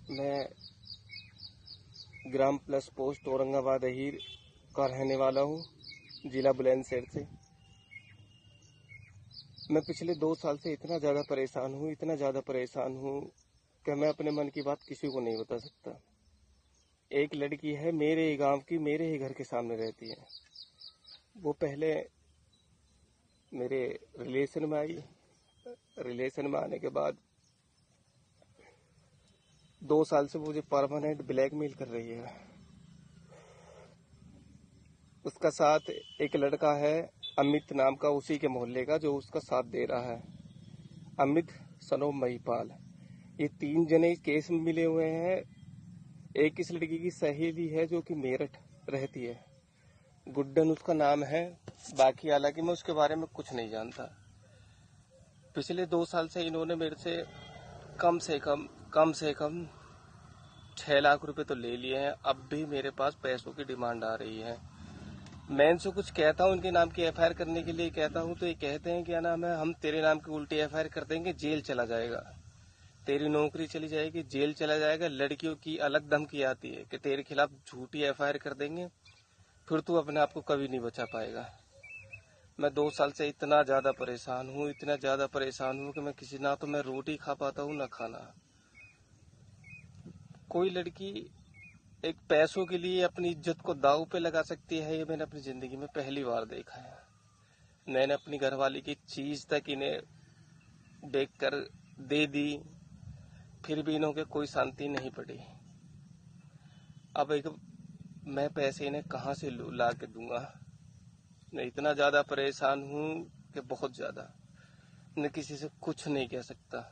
मैं gram plus post Aurangabad Ahir का रहने वाला हूँ, जिला बुलंदशहर से। मैं पिछले 2 साल से इतना ज़्यादा परेशान हूँ कि मैं अपने मन की बात किसी को नहीं बता सकता। एक लड़की है मेरे ही गांव की, मेरे ही घर के सामने रहती है। वो पहले मेरे रिलेशन में आई। रिलेशन में आने के बाद 2 साल से मुझे परमानेंट ब्लैकमेल कर रही है। उसका साथ एक लड़का है अमित नाम का, उसी के मोहल्ले का, जो उसका साथ दे रहा है। अमित सनो महिपाल, ये 3 जने इस केस में मिले हुए हैं। एक इस लड़की की सहेली है जो कि मेरठ रहती है, गुड्डन उसका नाम है। बाकी हालांकि मैं उसके बारे में कुछ नहीं जानता। पिछले 2 साल से इन्होंने मेरे से कम से कम 6 लाख रुपए तो ले लिए हैं। अब भी मेरे पास पैसों की डिमांड आ रही है। मैं इनसे कुछ कहता हूँ, इनके नाम की एफआईआर करने के लिए कहता हूँ, तो ये कहते हैं क्या नाम है, हम तेरे नाम की उल्टी एफआईआर कर देंगे, जेल चला जाएगा, तेरी नौकरी चली जाएगी, जेल चला जाएगा। लड़कियों की अलग धमकी आती है कि तेरे खिलाफ झूठी एफआईआर कर देंगे, फिर तू अपने आप को कभी नहीं बचा पाएगा। मैं 2 साल से इतना ज्यादा परेशान हूँ कि मैं किसी ना तो मैं रोटी खा पाता हूँ ना खाना। कोई लड़की एक पैसों के लिए अपनी इज्जत को दांव पे लगा सकती है, ये मैंने अपनी जिंदगी में पहली बार देखा है। मैंने अपनी घरवाली की चीज तक इन्हें देखकर दे दी, फिर भी इन्हों के कोई शांति नहीं पड़ी। अब एक मैं पैसे इन्हें कहाँ से ला के दूंगा। मैं इतना ज्यादा परेशान हूँ कि बहुत ज्यादा, मैं किसी से कुछ नहीं कह सकता।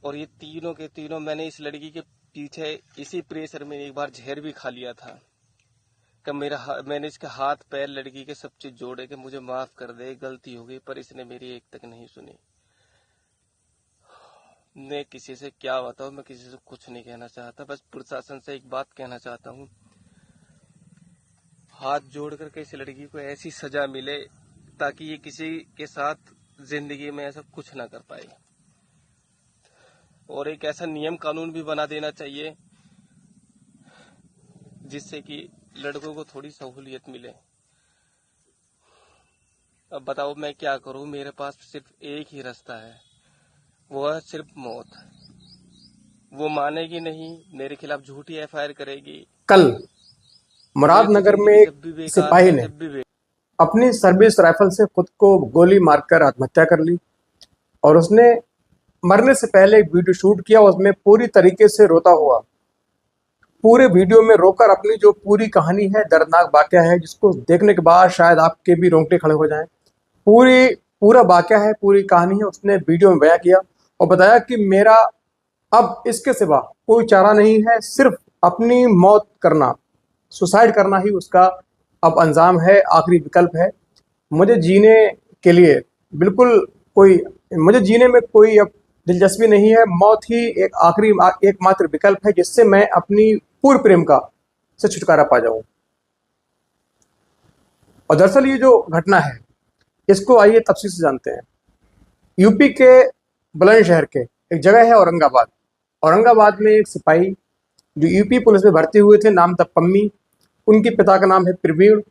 और ये तीनों के तीनों, मैंने इस लड़की के पीछे इसी प्रेशर में एक बार जहर भी खा लिया था कि मैंने इसके हाथ पैर लड़की के सब चीज जोड़े कि मुझे माफ कर दे, गलती हो गई, पर इसने मेरी एक तक नहीं सुनी। मैं किसी से क्या बताऊं, मैं किसी से कुछ नहीं कहना चाहता। बस प्रशासन से एक बात कहना चाहता हूं, हाथ जोड़ करके इस लड़की को ऐसी सजा मिले ताकि ये किसी के साथ जिंदगी में ऐसा कुछ ना कर पाए। और एक ऐसा नियम कानून भी बना देना चाहिए जिससे कि लड़कों को थोड़ी सहूलियत मिले। अब बताओ मैं क्या करूं, मेरे पास सिर्फ एक ही रास्ता है, वो है सिर्फ मौत। वो मानेगी नहीं, मेरे खिलाफ झूठी एफआईआर करेगी। कल मुरादनगर में एक जब भी बेकार सिपाही है, ने अपनी सर्विस राइफल से खुद को गोली मारकर आत्महत्या कर ली और उसने मरने से पहले एक वीडियो शूट किया। उसमें पूरी तरीके से रोता हुआ, पूरे वीडियो में रोकर अपनी जो पूरी कहानी है, दर्दनाक वाकया है, जिसको देखने के बाद शायद आपके भी रोंगटे खड़े हो जाएं। पूरा वाकया है, पूरी कहानी है, उसने वीडियो में बयां किया और बताया कि मेरा अब इसके सिवा कोई चारा नहीं है, सिर्फ अपनी मौत करना, सुसाइड करना ही उसका अब अंजाम है, आखिरी विकल्प है। मुझे जीने के लिए मुझे जीने में कोई अब दिलचस्पी नहीं है। मौत ही एक आखिरी एकमात्र विकल्प है जिससे मैं अपनी पूर्ण प्रेम का से छुटकारा पा जाऊं। और दरअसल ये जो घटना है, इसको आइए तफसील से जानते हैं। यूपी के बुलंदशहर के एक जगह है औरंगाबाद। औरंगाबाद में एक सिपाही जो यूपी पुलिस में भर्ती हुए थे, नाम था पम्मी। उनके पिता का नाम है प्रवीण।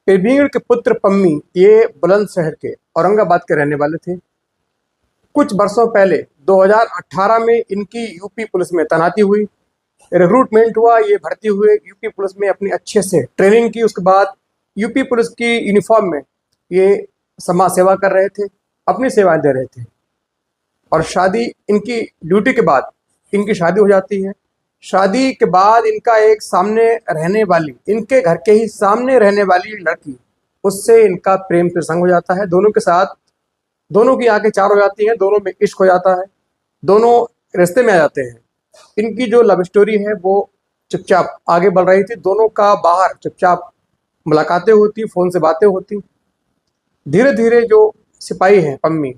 प्रवीण के पुत्र पम्मी ये बुलंदशहर के औरंगाबाद के रहने वाले थे। कुछ वर्षों पहले 2018 में इनकी यूपी पुलिस में तैनाती हुई, रिक्रूटमेंट हुआ, ये भर्ती हुए यूपी पुलिस में, अपनी अच्छे से ट्रेनिंग की। उसके बाद यूपी पुलिस की यूनिफॉर्म में ये समाज सेवा कर रहे थे, अपनी सेवाएं दे रहे थे। और शादी, इनकी ड्यूटी के बाद इनकी शादी हो जाती है। शादी के बाद इनका एक इनके घर के ही सामने रहने वाली लड़की, उससे इनका प्रेम प्रसंग हो जाता है। दोनों की आंखें चार हो जाती हैं, दोनों में इश्क हो जाता है, दोनों रिश्ते में आ जाते हैं। इनकी जो लव स्टोरी है वो चुपचाप आगे बढ़ रही थी। दोनों का बाहर चुपचाप मुलाकातें होती, फोन से बातें होती। धीरे धीरे जो सिपाही हैं पम्मी,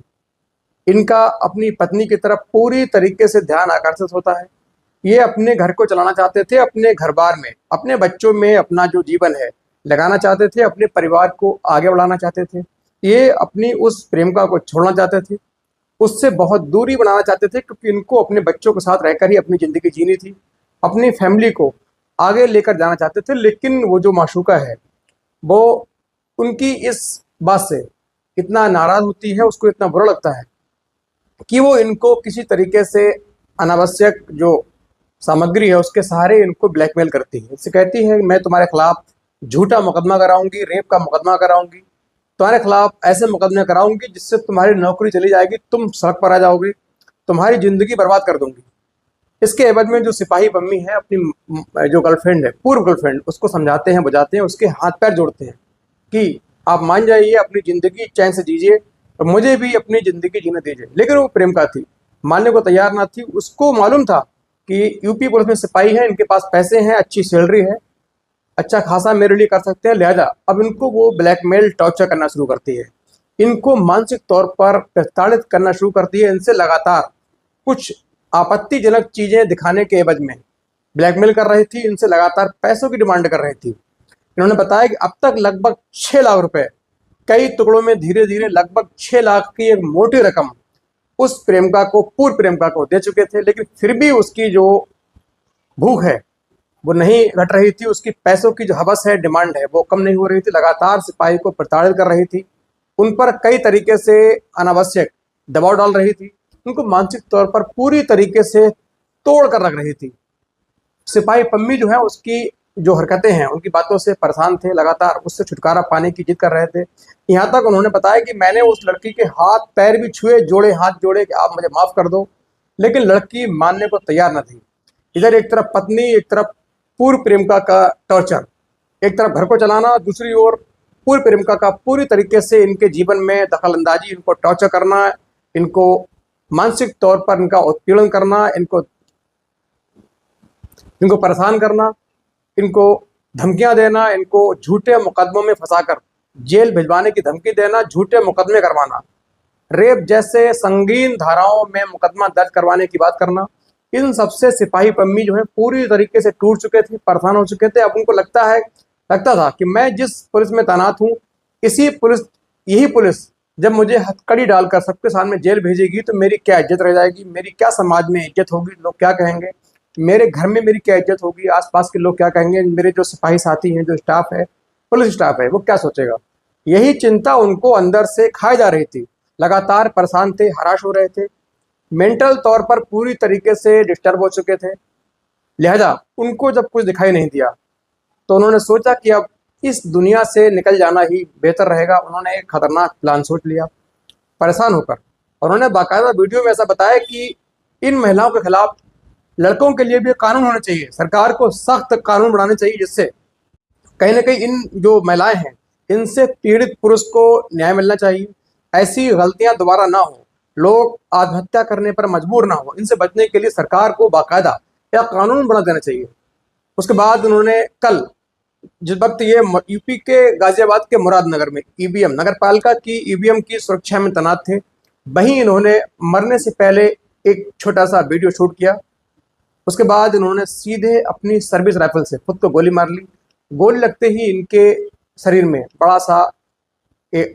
इनका अपनी पत्नी की तरफ पूरी तरीके से ध्यान आकर्षित होता है। ये अपने घर को चलाना चाहते थे, अपने घर बार में, अपने बच्चों में अपना जो जीवन है लगाना चाहते थे, अपने परिवार को आगे बढ़ाना चाहते थे। ये अपनी उस प्रेमिका को छोड़ना चाहते थे। उससे बहुत दूरी बनाना चाहते थे, क्योंकि इनको अपने बच्चों के साथ रहकर ही अपनी ज़िंदगी जीनी थी, अपनी फैमिली को आगे लेकर जाना चाहते थे। लेकिन वो जो माशूका है वो उनकी इस बात से इतना नाराज़ होती है, उसको इतना बुरा लगता है कि वो इनको किसी तरीके से अनावश्यक जो सामग्री है उसके सहारे इनको ब्लैकमेल करती है। इससे कहती है कि मैं तुम्हारे खिलाफ झूठा मुकदमा कराऊंगी, रेप का मुकदमा कराऊंगी, तुम्हारे खिलाफ ऐसे मुकदमे कराऊंगी जिससे तुम्हारी नौकरी चली जाएगी, तुम सड़क पर आ जाओगे, तुम्हारी ज़िंदगी बर्बाद कर दूंगी। इसके एवज में जो सिपाही पम्मी है अपनी जो गर्लफ्रेंड है, पूर्व गर्लफ्रेंड, उसको समझाते हैं, बुझाते हैं, उसके हाथ पैर जोड़ते हैं कि आप मान जाइए, अपनी ज़िंदगी चैन से जीजिए और मुझे भी अपनी ज़िंदगी जीने दीजिए। लेकिन वो प्रेम का थी, मानने को तैयार ना थी। उसको मालूम था कि यूपी पुलिस में सिपाही है, इनके पास पैसे हैं, अच्छी सैलरी है, अच्छा खासा मेरे लिए कर सकते हैं, लिहाजा अब इनको वो ब्लैकमेल टॉर्चर करना शुरू करती है, इनको मानसिक तौर पर प्रताड़ित करना शुरू करती है। इनसे लगातार कुछ आपत्तिजनक चीज़ें दिखाने के एवज में ब्लैकमेल कर रही थी, इनसे लगातार पैसों की डिमांड कर रही थी। इन्होंने बताया कि अब तक लगभग 6 लाख रुपए कई टुकड़ों में धीरे धीरे लगभग 6 लाख की एक मोटी रकम उस प्रेमिका को, पूर्व प्रेमिका को दे चुके थे। लेकिन फिर भी उसकी जो भूख है वो नहीं घट रही थी, उसकी पैसों की जो हवस है, डिमांड है, वो कम नहीं हो रही थी। लगातार सिपाही को प्रताड़ित कर रही थी, उन पर कई तरीके से अनावश्यक दबाव डाल रही थी, उनको मानसिक तौर पर पूरी तरीके से तोड़ कर रख रही थी। सिपाही पम्मी जो है उसकी जो हरकतें हैं, उनकी बातों से परेशान थे, लगातार उससे छुटकारा पाने की जिद कर रहे थे। यहाँ तक उन्होंने बताया कि मैंने उस लड़की के हाथ पैर भी छुए, जोड़े, हाथ जोड़े कि आप मुझे माफ़ कर दो, लेकिन लड़की मानने को तैयार न थी। इधर एक तरफ पत्नी, एक तरफ पूर्व प्रेमिका का टॉर्चर, एक तरफ घर को चलाना, दूसरी ओर पूर्व प्रेमिका का पूरी तरीके से इनके जीवन में दखल अंदाजी, इनको टॉर्चर करना, इनको मानसिक तौर पर इनका उत्पीड़न करना, इनको परेशान करना, इनको धमकियां देना, इनको झूठे मुकदमों में फंसाकर जेल भिजवाने की धमकी देना, झूठे मुकदमे करवाना, रेप जैसे संगीन धाराओं में मुकदमा दर्ज करवाने की बात करना, इन सबसे सिपाही पम्मी जो है पूरी तरीके से टूट चुके थे, परेशान हो चुके थे। अब उनको लगता था कि मैं जिस पुलिस में तैनात हूँ, यही पुलिस जब मुझे हथकड़ी डालकर सबके सामने जेल भेजेगी तो मेरी क्या इज्जत रह जाएगी, मेरी क्या समाज में इज्जत होगी, लोग क्या कहेंगे, मेरे घर में मेरी क्या इज्जत होगी, आसपास के लोग क्या कहेंगे, मेरे जो सिपाही साथी हैं, जो स्टाफ है, पुलिस स्टाफ है, वो क्या सोचेगा। यही चिंता उनको अंदर से खाई जा रही थी। लगातार परेशान थे, हराश हो रहे थे, मेंटल तौर पर पूरी तरीके से डिस्टर्ब हो चुके थे। लिहाजा उनको जब कुछ दिखाई नहीं दिया तो उन्होंने सोचा कि अब इस दुनिया से निकल जाना ही बेहतर रहेगा। उन्होंने एक खतरनाक प्लान सोच लिया परेशान होकर, और उन्होंने बाकायदा वीडियो में ऐसा बताया कि इन महिलाओं के खिलाफ लड़कों के लिए भी कानून होना चाहिए, सरकार को सख्त कानून बनाने चाहिए, जिससे कहीं ना कहीं इन जो महिलाएं हैं इनसे पीड़ित पुरुष को न्याय मिलना चाहिए, ऐसी गलतियां दोबारा ना हो, लोग आत्महत्या करने पर मजबूर ना हो। इनसे बचने के लिए सरकार को बाकायदा या कानून बना देना चाहिए। उसके बाद उन्होंने कल, जिस वक्त ये यूपी के गाजियाबाद के मुरादनगर में ईवीएम, नगर पालिका की ईवीएम की सुरक्षा में तैनात थे, वहीं इन्होंने मरने से पहले एक छोटा सा वीडियो शूट किया। उसके बाद इन्होंने सीधे अपनी सर्विस राइफल से खुद को गोली मार ली। गोली लगते ही इनके शरीर में बड़ा सा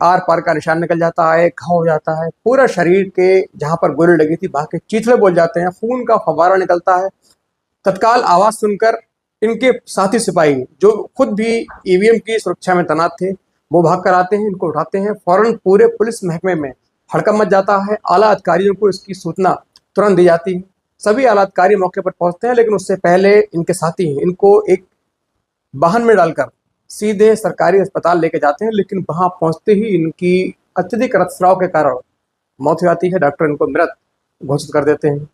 आर पार का निशान निकल जाता है, घाव हो जाता है, पूरा शरीर के जहाँ पर गोली लगी थी वहाँ के चीथड़े बोल जाते हैं, खून का फव्वारा निकलता है। तत्काल आवाज़ सुनकर इनके साथी सिपाही जो खुद भी ईवीएम की सुरक्षा में तैनात थे वो भाग कर आते हैं, इनको उठाते हैं। फौरन पूरे पुलिस महकमे में हड़कंप मच जाता है। आला अधिकारियों को इसकी सूचना तुरंत दी जाती है। सभी आला अधिकारी मौके पर पहुंचते हैं, लेकिन उससे पहले इनके साथी इनको एक वाहन में डालकर सीधे सरकारी अस्पताल लेके जाते हैं, लेकिन वहां पहुंचते ही इनकी अत्यधिक रक्तस्राव के कारण मौत हो जाती है। डॉक्टर इनको मृत घोषित कर देते हैं।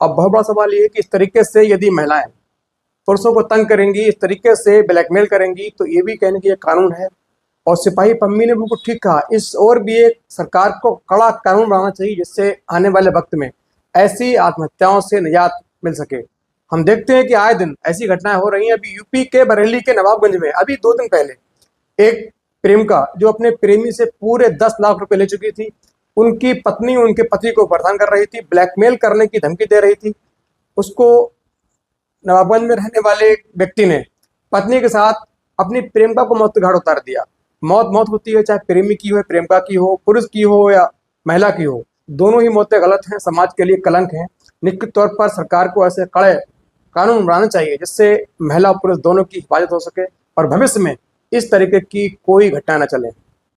अब बहुत बड़ा सवाल ये है कि इस तरीके से यदि महिलाएं पुरुषों को तंग करेंगी, इस तरीके से ब्लैकमेल करेंगी, तो ये भी कहने की ये कानून है। और सिपाही पम्मी ने बिल्कुल ठीक कहा, इस और भी एक सरकार को कड़ा कानून बनाना चाहिए जिससे आने वाले वक्त में ऐसी आत्महत्याओं से निजात मिल सके। हम देखते हैं कि आए दिन ऐसी घटनाएं हो रही हैं। अभी यूपी के बरेली के नवाबगंज में अभी 2 दिन पहले एक प्रेमिका जो अपने प्रेमी से पूरे 10 लाख रुपए ले चुकी थी, उनकी पत्नी उनके पति को परेशान कर रही थी, ब्लैकमेल करने की धमकी दे रही थी। उसको नवाबगंज में रहने वाले व्यक्ति ने पत्नी के साथ अपनी प्रेमिका को मौत के घाट उतार दिया। मौत मौत होती है, चाहे प्रेमी की हो, प्रेमिका की हो, पुरुष की हो या महिला की हो, दोनों ही मौतें गलत हैं, समाज के लिए कलंक हैं। निश्चित तौर पर सरकार को ऐसे कड़े कानून बनाने चाहिए जिससे महिला और पुरुष दोनों की हिफाजत हो सके और भविष्य में इस तरीके की कोई घटना न चले।